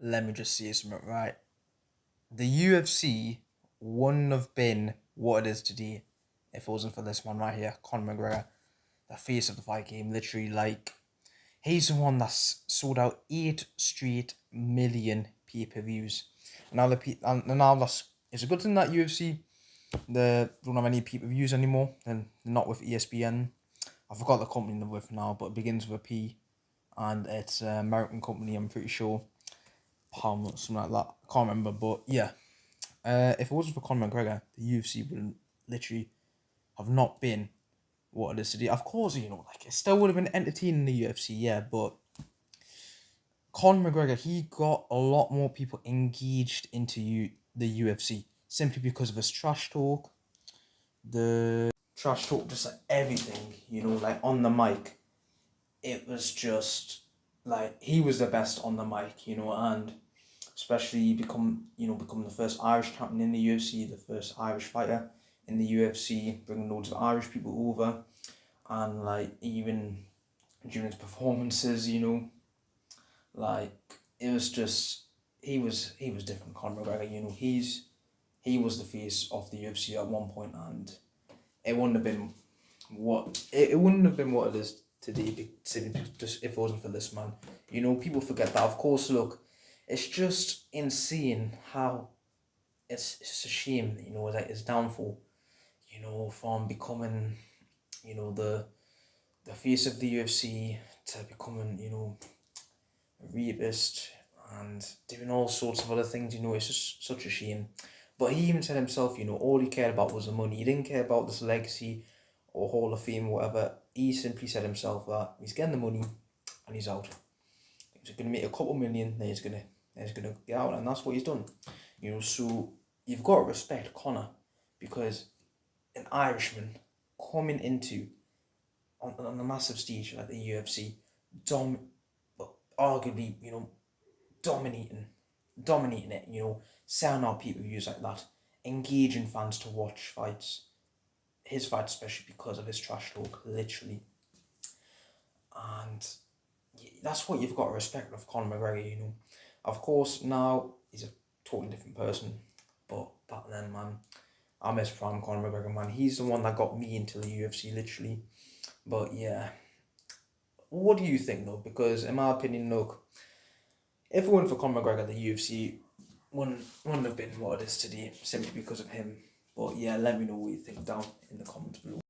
Let me just see something right. The UFC wouldn't have been what it is today if it wasn't for this man right here, Conor McGregor, the face of the fight game. Literally, like, he's the one that's sold out 8 straight million pay-per-views. And now that's it's a good thing that UFC they don't have any pay-per-views anymore, and not with ESPN. I forgot the company they're with now, but it begins with a P, and it's an American company. I'm pretty sure, Palm or something like that. I can't remember, but yeah. If it wasn't for Conor McGregor, the UFC wouldn't literally have not been what it is today. Of course, like it still would have been entertaining the UFC, yeah, but Conor McGregor, he got a lot more people engaged into the UFC simply because of his trash talk, the trash talk, just like everything, like on the mic. It was just like he was the best on the mic, and especially become the first Irish champion in the UFC, the first Irish fighter in the UFC, bringing loads of Irish people over, and like even during his performances, like it was just he was different. Conor McGregor, he was the face of the UFC at one point, and it wouldn't have been it wouldn't have been what it is today, just if it wasn't for this man. People forget that. Of course, look, it's just insane how it's just a shame, that his downfall, from becoming, the face of the UFC to becoming, a rapist and doing all sorts of other things, it's just such a shame. But he even said himself, all he cared about was the money. He didn't care about this legacy or Hall of Fame or whatever. He simply said himself that he's getting the money and he's out. He's gonna make a couple million, then he's gonna get out, and that's what he's done. So you've got to respect Conor, because an Irishman coming into on a massive stage like the UFC, arguably, dominating it, selling out pay-per-views like that, engaging fans to watch fights, his fights especially because of his trash talk, literally. And that's what you've got to respect of Conor McGregor, Of course, now he's a totally different person, but back then, man, I miss prime Conor McGregor, man. He's the one that got me into the UFC, literally. But yeah, what do you think, though? Because in my opinion, look, if it weren't for Conor McGregor, the UFC wouldn't have been what it is today, simply because of him. But yeah, let me know what you think down in the comments below.